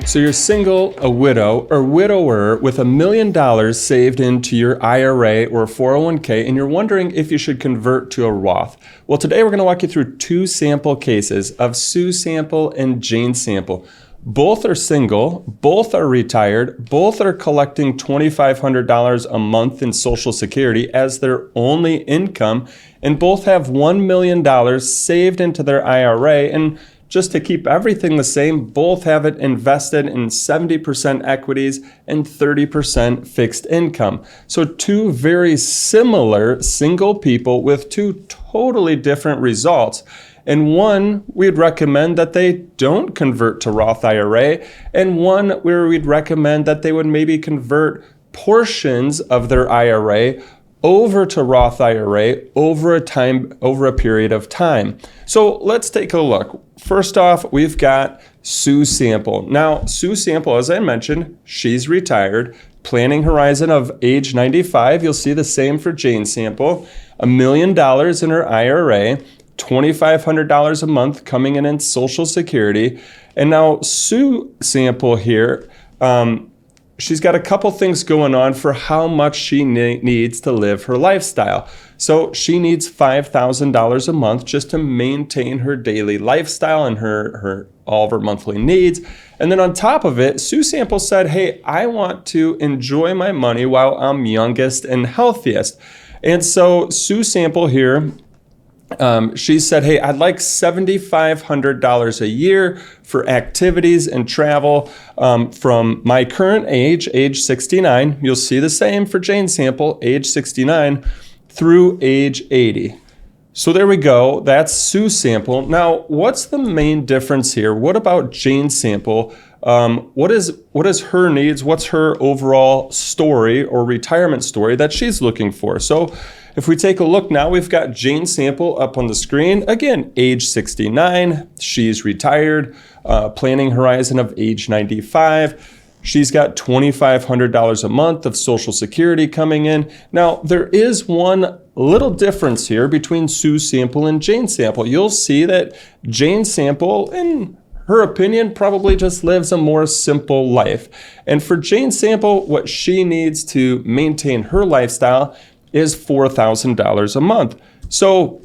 So you're single, a widow, or widower with $1 million saved into your IRA or 401k, and you're wondering if you should convert to a Roth. Well, today we're going to walk you through two sample cases of Sue Sample and Jane Sample. Both are single, both are retired, both are collecting $2,500 a month in Social Security as their only income, and both have $1 million saved into their IRA. And just to keep everything the same, both have it invested in 70% equities and 30% fixed income. So two very similar single people with two totally different results. And one, we'd recommend that they don't convert to Roth IRA, and one where we'd recommend that they would maybe convert portions of their IRA over to Roth IRA over a period of time. So let's take a look. First off, we've got Sue Sample. Now, Sue Sample, as I mentioned, she's retired, planning horizon of age 95. You'll see the same for Jane Sample. $1 million in her IRA, $2,500 a month coming in Social Security. And now Sue Sample here, she's got a couple things going on for how much she needs to live her lifestyle. So she needs $5,000 a month just to maintain her daily lifestyle and all of her monthly needs. And then on top of it, Sue Sample said, hey, I want to enjoy my money while I'm youngest and healthiest. And so Sue Sample here, she said, hey, I'd like $7,500 a year for activities and travel from my current age 69. You'll see the same for Jane Sample, age 69 through age 80. So there we go. That's Sue Sample. Now, what's the main difference here? What about Jane Sample? What is her needs? What's her overall story or retirement story that she's looking for? So if we take a look now, we've got Jane Sample up on the screen. Again, age 69. She's retired, planning horizon of age 95. She's got $2,500 a month of Social Security coming in. Now, there is one little difference here between Sue Sample and Jane Sample. You'll see that Jane Sample, in her opinion, probably just lives a more simple life. And for Jane Sample, what she needs to maintain her lifestyle is $4,000 a month. So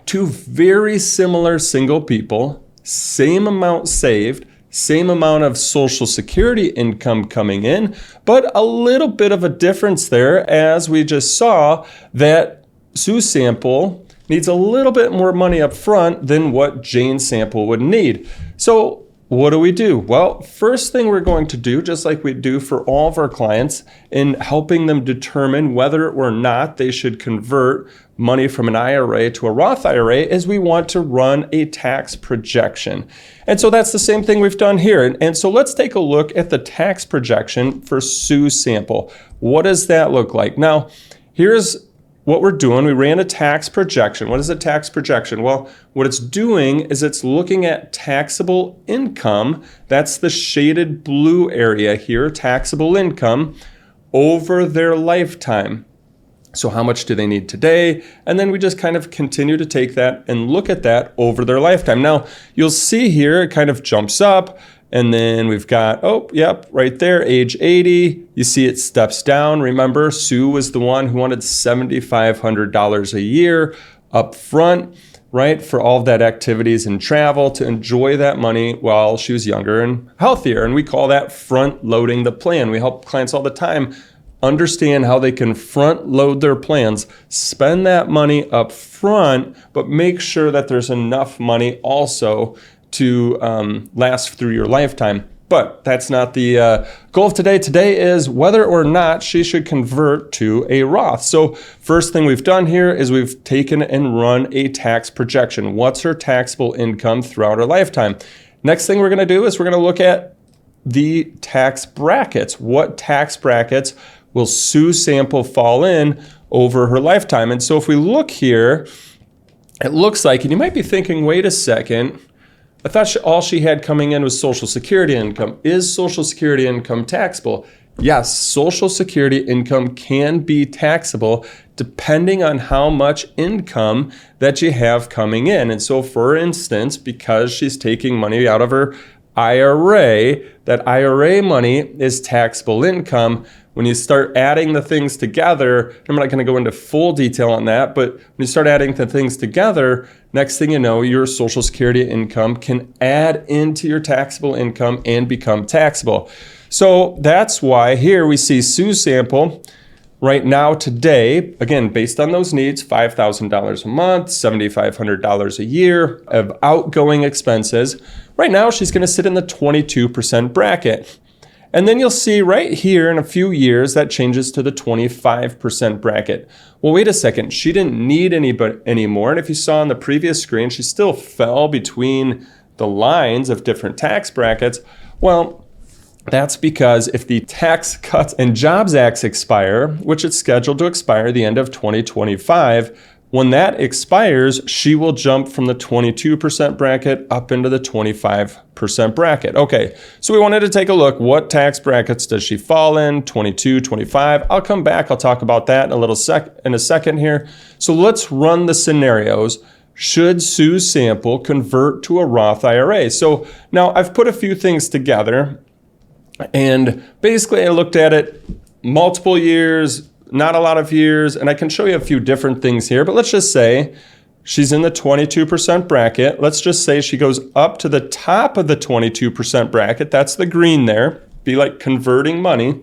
two very similar single people, same amount saved, same amount of Social Security income coming in, but a little bit of a difference there, as we just saw that Sue Sample needs a little bit more money up front than what Jane Sample would need. So what do? Well, first thing we're going to do, just like we do for all of our clients in helping them determine whether or not they should convert money from an IRA to a Roth IRA, is we want to run a tax projection. And so that's the same thing we've done here. And so let's take a look at the tax projection for Sue Sample. What does that look like? Now, here's what we're doing. We ran a tax projection. What is a tax projection? Well, what it's doing is it's looking at taxable income. That's the shaded blue area here, taxable income, over their lifetime. So how much do they need today? And then we just kind of continue to take that and look at that over their lifetime. Now, you'll see here, it kind of jumps up. And then we've got, right there, age 80. You see it steps down. Remember, Sue was the one who wanted $7,500 a year up front, right, for all of that activities and travel to enjoy that money while she was younger and healthier. And we call that front loading the plan. We help clients all the time understand how they can front load their plans, spend that money up front, but make sure that there's enough money also to last through your lifetime. But that's not the goal of today. Today is whether or not she should convert to a Roth. So first thing we've done here is we've taken and run a tax projection. What's her taxable income throughout her lifetime? Next thing we're going to do is we're going to look at the tax brackets. What tax brackets will Sue Sample fall in over her lifetime? And so if we look here, it looks like, and you might be thinking, wait a second, I thought all she had coming in was Social Security income. Is Social Security income taxable? Yes, Social Security income can be taxable depending on how much income that you have coming in. And so, for instance, because she's taking money out of her IRA, that IRA money is taxable income. When you start adding the things together, I'm not going to go into full detail on that, but when you start adding the things together, next thing you know, your Social Security income can add into your taxable income and become taxable. So that's why here we see Sue's sample right now today, again, based on those needs, $5,000 a month, $7,500 a year of outgoing expenses. Right now, she's going to sit in the 22% bracket. And then you'll see right here in a few years that changes to the 25% bracket. Well, wait a second, she didn't need anybody anymore. And if you saw on the previous screen, she still fell between the lines of different tax brackets. Well, that's because if the Tax Cuts and Jobs Act expire, which it's scheduled to expire the end of 2025, when that expires, she will jump from the 22% bracket up into the 25% bracket. Okay, so we wanted to take a look. What tax brackets does she fall in? 22, 25. I'll come back. I'll talk about that in a second here. So let's run the scenarios. Should Sue's sample convert to a Roth IRA? So now I've put a few things together, and basically I looked at it multiple years, not a lot of years, and I can show you a few different things here, but let's just say she's in the 22% bracket. Let's just say she goes up to the top of the 22% bracket. That's the green there. Be like converting money.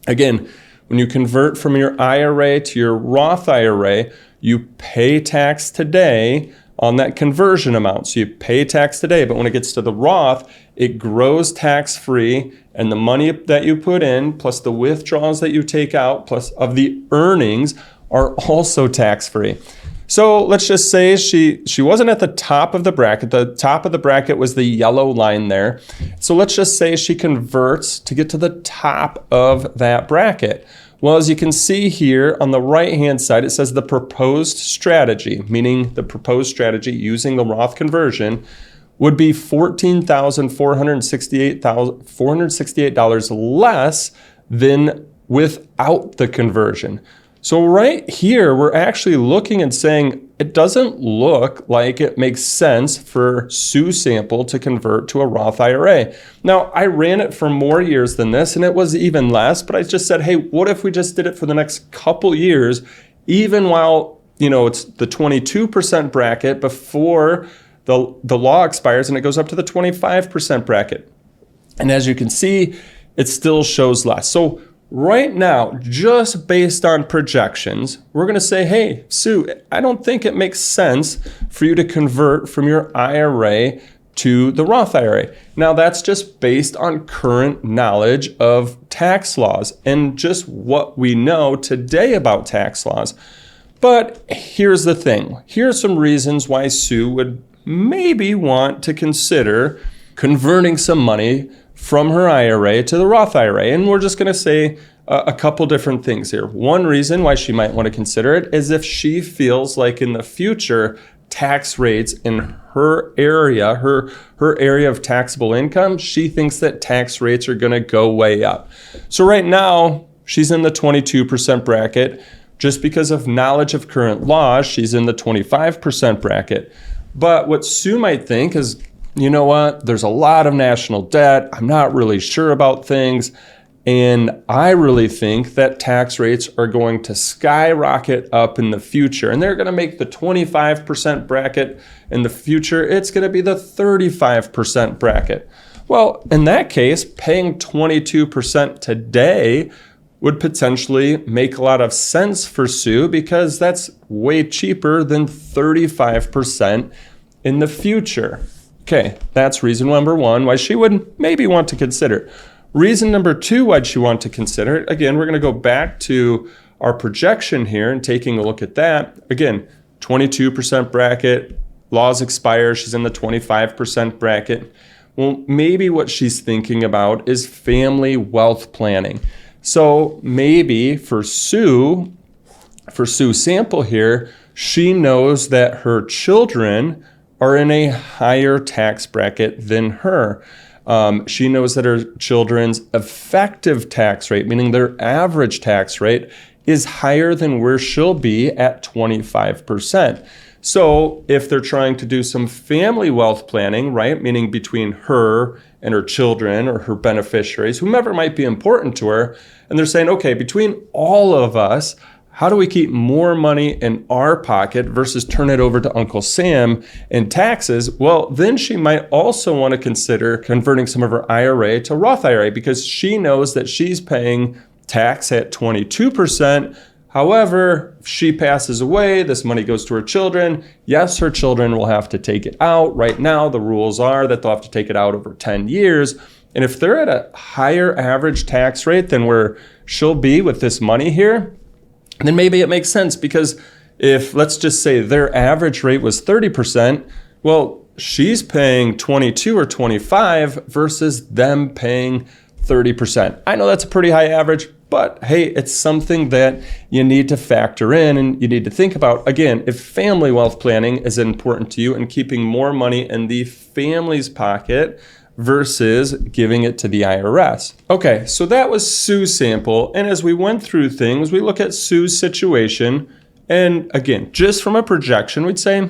Again, when you convert from your IRA to your Roth IRA, you pay tax today on that conversion amount. So you pay tax today, but when it gets to the Roth, it grows tax-free, and the money that you put in, plus the withdrawals that you take out, plus of the earnings, are also tax-free. So let's just say she wasn't at the top of the bracket. The top of the bracket was the yellow line there. So let's just say she converts to get to the top of that bracket. Well, as you can see here on the right-hand side, it says the proposed strategy, meaning the proposed strategy using the Roth conversion, would be $14,468 less than without the conversion. So right here, we're actually looking and saying it doesn't look like it makes sense for Sue's sample to convert to a Roth IRA. Now, I ran it for more years than this, and it was even less, but I just said, hey, what if we just did it for the next couple years, even while, it's the 22% bracket before the law expires, and it goes up to the 25% bracket. And as you can see, it still shows less. So right now, just based on projections, we're going to say, hey, Sue, I don't think it makes sense for you to convert from your IRA to the Roth IRA. Now, that's just based on current knowledge of tax laws and just what we know today about tax laws. But here's the thing. Here are some reasons why Sue would maybe want to consider converting some money from her IRA to the Roth IRA. And we're just going to say a couple different things here. One reason why she might want to consider it is if she feels like in the future, tax rates in her area, her area of taxable income, she thinks that tax rates are going to go way up. So right now, she's in the 22% bracket. Just because of knowledge of current law, she's in the 25% bracket. But what Sue might think is, you know what, there's a lot of national debt. I'm not really sure about things. And I really think that tax rates are going to skyrocket up in the future. And they're going to make the 25% bracket in the future. It's going to be the 35% bracket. Well, in that case, paying 22% today would potentially make a lot of sense for Sue because that's way cheaper than 35% in the future. Okay, that's reason number one why she would maybe want to consider it. Reason number two why she want to consider it, again, we're going to go back to our projection here and taking a look at that. Again, 22% bracket, laws expire, she's in the 25% bracket. Well, maybe what she's thinking about is family wealth planning. So maybe for Sue's sample here, she knows that her children are in a higher tax bracket than her. She knows that her children's effective tax rate, meaning their average tax rate, is higher than where she'll be at 25%. So if they're trying to do some family wealth planning, right, meaning between her and her children or her beneficiaries, whomever might be important to her, and they're saying, okay, between all of us, how do we keep more money in our pocket versus turn it over to Uncle Sam in taxes? Well, then she might also want to consider converting some of her IRA to Roth IRA because she knows that she's paying tax at 22%. However, if she passes away, this money goes to her children. Yes, her children will have to take it out. Right now, the rules are that they'll have to take it out over 10 years. And if they're at a higher average tax rate than where she'll be with this money here, then maybe it makes sense because if, let's just say their average rate was 30%, well, she's paying 22 or 25 versus them paying 30%. I know that's a pretty high average, but hey, it's something that you need to factor in and you need to think about. Again, if family wealth planning is important to you and keeping more money in the family's pocket versus giving it to the IRS. Okay, so that was Sue's sample. And as we went through things, we look at Sue's situation. And again, just from a projection, we'd say,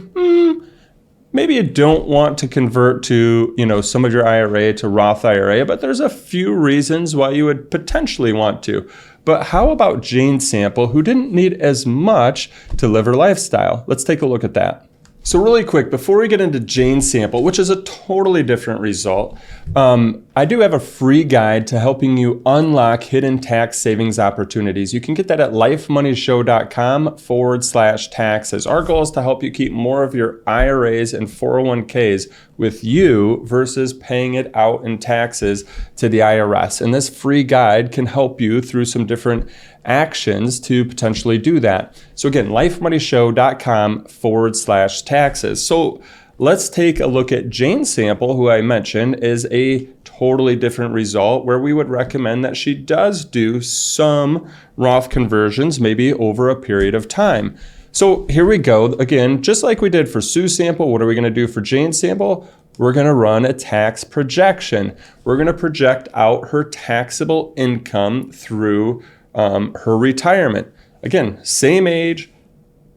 maybe you don't want to convert to, some of your IRA to Roth IRA, but there's a few reasons why you would potentially want to. But how about Jane's sample, who didn't need as much to live her lifestyle? Let's take a look at that. So really quick, before we get into Jane's sample, which is a totally different result, I do have a free guide to helping you unlock hidden tax savings opportunities. You can get that at lifemoneyshow.com/taxes. Our goal is to help you keep more of your IRAs and 401ks with you versus paying it out in taxes to the IRS. And this free guide can help you through some different actions to potentially do that. So again, lifemoneyshow.com/taxes. So let's take a look at Jane's sample, who I mentioned is a totally different result where we would recommend that she does do some Roth conversions, maybe over a period of time. So here we go. Again, just like we did for Sue's sample, what are we going to do for Jane's sample? We're going to run a tax projection. We're going to project out her taxable income through her retirement. Again, same age,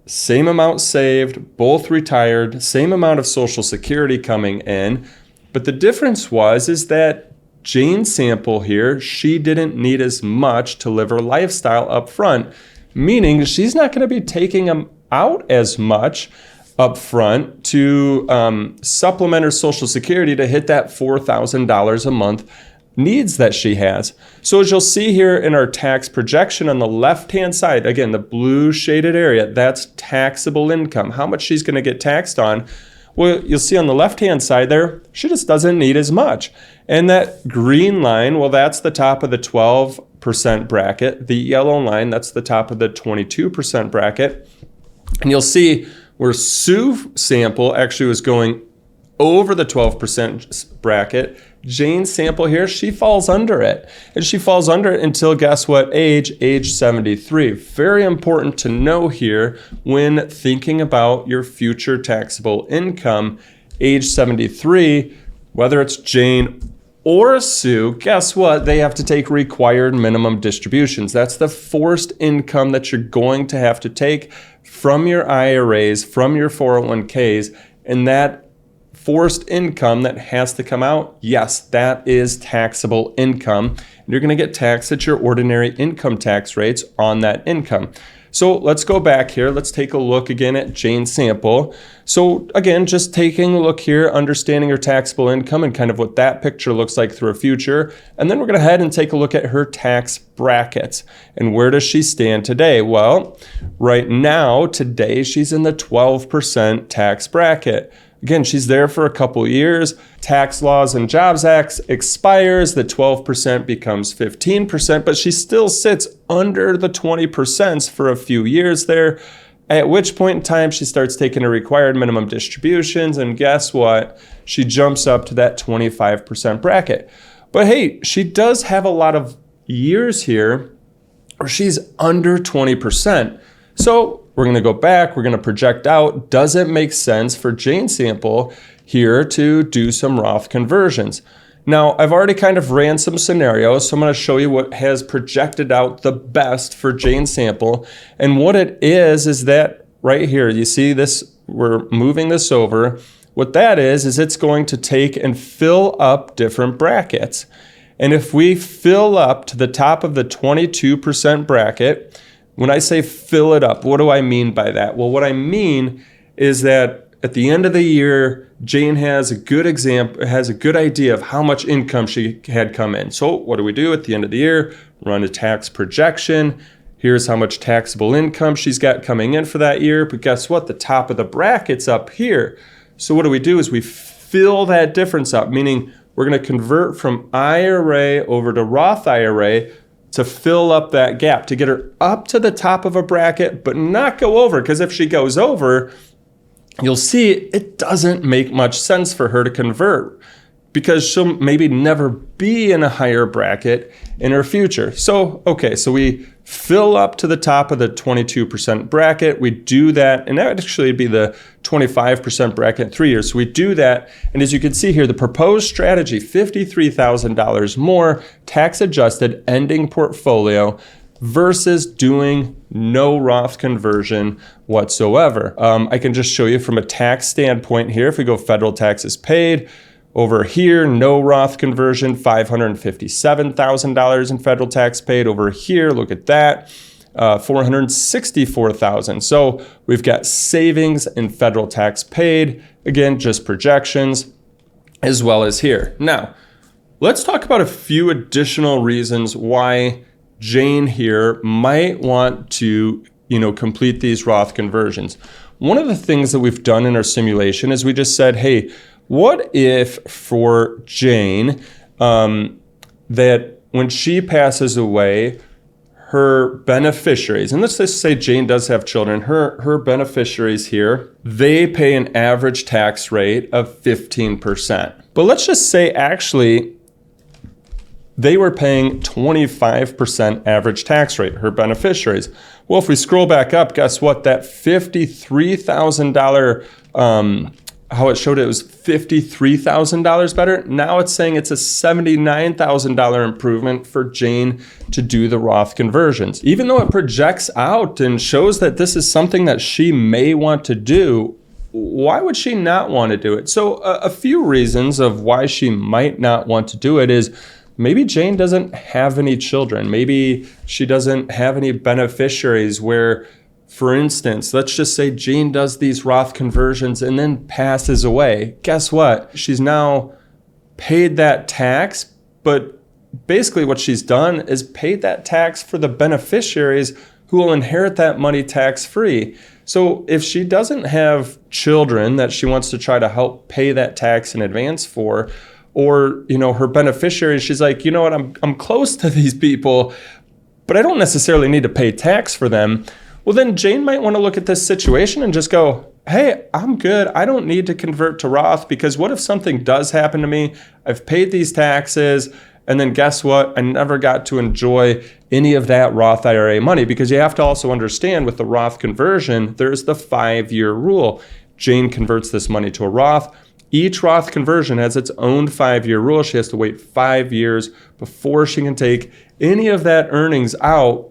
same amount saved, both retired, same amount of Social Security coming in. But the difference is that Jane's sample here, she didn't need as much to live her lifestyle up front, meaning she's not going to be taking out as much up front to supplement her Social Security to hit that $4,000 a month needs that she has. So as you'll see here in our tax projection on the left-hand side, again, the blue shaded area, that's taxable income, how much she's going to get taxed on. Well, you'll see on the left-hand side there, she just doesn't need as much. And that green line, well, that's the top of the 12% bracket. The yellow line, that's the top of the 22% bracket. And you'll see where Sue's sample actually was going over the 12% bracket. Jane's sample here, she falls under it. And she falls under it until, guess what age? Age 73. Very important to know here when thinking about your future taxable income. Age 73, whether it's Jane or Sue, guess what? They have to take required minimum distributions. That's the forced income that you're going to have to take from your IRAs, from your 401ks, and that forced income that has to come out, yes, that is taxable income. You're going to get taxed at your ordinary income tax rates on that income. So let's go back here. Let's take a look again at Jane's sample. So again, just taking a look here, understanding her taxable income and kind of what that picture looks like through a future. And then we're going to head and take a look at her tax brackets. And where does she stand today? Well, right now, today, she's in the 12% tax bracket. Again, she's there for a couple years. Tax Laws and Jobs Act expires. The 12% becomes 15%, but she still sits under the 20% for a few years there, at which point in time she starts taking her required minimum distributions. And guess what? She jumps up to that 25% bracket. But hey, she does have a lot of years here where she's under 20%. So we're going to go back, we're going to project out. Does it make sense for Jane's sample here to do some Roth conversions? Now, I've already kind of ran some scenarios, so I'm going to show you what has projected out the best for Jane's sample. And what it is that right here, you see this we're moving this over. What that is it's going to take and fill up different brackets. And if we fill up to the top of the 22% bracket, when I say fill it up, what do I mean by that? Well, what I mean is that at the end of the year, Jane has a good idea of how much income she had come in. So what do we do at the end of the year? Run a tax projection. Here's how much taxable income she's got coming in for that year. But guess what? The top of the bracket's up here. So what do is we fill that difference up, meaning we're going to convert from IRA over to Roth IRA to fill up that gap, to get her up to the top of a bracket, but not go over. Because if she goes over, you'll see it doesn't make much sense for her to convert because she'll maybe never be in a higher bracket in her future. So we fill up to the top of the 22% bracket. We do that, and that would actually be the 25% bracket in 3 years. So we do that, and as you can see here, the proposed strategy, $53,000 more tax adjusted ending portfolio versus doing no Roth conversion whatsoever. I can just show you from a tax standpoint here. If we go federal taxes paid, over here, no Roth conversion, $557,000 in federal tax paid. Over here, look at that, $464,000. So we've got savings in federal tax paid. Again, just projections, as well as here. Now, let's talk about a few additional reasons why Jane here might want to, complete these Roth conversions. One of the things that we've done in our simulation is we just said, hey, what if for Jane, that when she passes away, her beneficiaries, and let's just say Jane does have children, her beneficiaries here, they pay an average tax rate of 15%. But let's just say actually they were paying 25% average tax rate, her beneficiaries. Well, if we scroll back up, guess what? That $53,000, how it showed it was $53,000 better. Now it's saying it's a $79,000 improvement for Jane to do the Roth conversions. Even though it projects out and shows that this is something that she may want to do, why would she not want to do it? So a few reasons of why she might not want to do it is maybe Jane doesn't have any children. Maybe she doesn't have any beneficiaries where, for instance, let's just say Jane does these Roth conversions and then passes away. Guess what? She's now paid that tax, but basically what she's done is paid that tax for the beneficiaries who will inherit that money tax-free. So if she doesn't have children that she wants to try to help pay that tax in advance for, or her beneficiaries, she's like, you know what, I'm close to these people, but I don't necessarily need to pay tax for them. Well, then Jane might want to look at this situation and just go, hey, I'm good. I don't need to convert to Roth because what if something does happen to me? I've paid these taxes, and then guess what? I never got to enjoy any of that Roth IRA money, because you have to also understand with the Roth conversion, there's the 5-year rule. Jane converts this money to a Roth. Each Roth conversion has its own 5-year rule. She has to wait 5 years before she can take any of that earnings out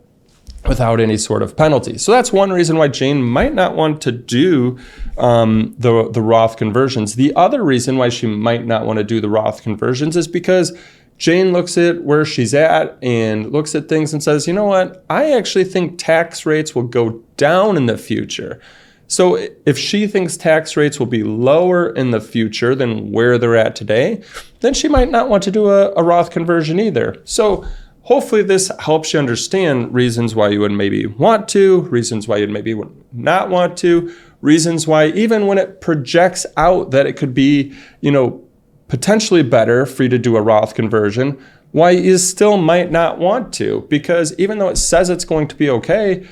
without any sort of penalty. So that's one reason why Jane might not want to do the Roth conversions. The other reason why she might not want to do the Roth conversions is because Jane looks at where she's at and looks at things and says, you know what, I actually think tax rates will go down in the future. So if she thinks tax rates will be lower in the future than where they're at today, then she might not want to do a Roth conversion either. So hopefully this helps you understand reasons why you would maybe want to, reasons why you'd maybe not want to, reasons why even when it projects out that it could be, potentially better for you to do a Roth conversion, why you still might not want to. Because even though it says it's going to be okay,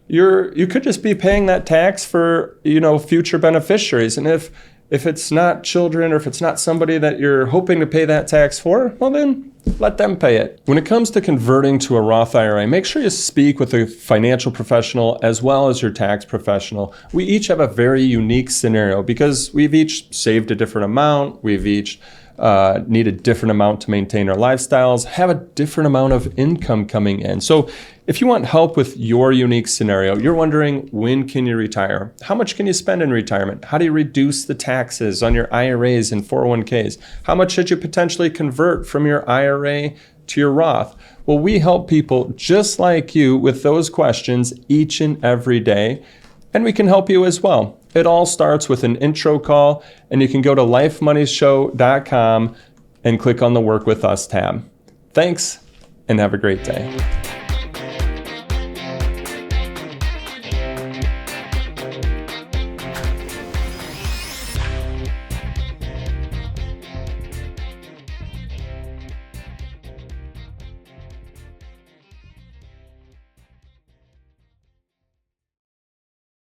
you could just be paying that tax for, future beneficiaries. And if it's not children or if it's not somebody that you're hoping to pay that tax for, well then let them pay it. When it comes to converting to a Roth IRA, make sure you speak with a financial professional as well as your tax professional. We each have a very unique scenario because we've each saved a different amount. We've each need a different amount to maintain our lifestyles, have a different amount of income coming in. So if you want help with your unique scenario, you're wondering, when can you retire? How much can you spend in retirement? How do you reduce the taxes on your IRAs and 401ks? How much should you potentially convert from your IRA to your Roth? Well, we help people just like you with those questions each and every day, and we can help you as well. It all starts with an intro call, and you can go to lifemoneyshow.com and click on the Work With Us tab. Thanks, and have a great day.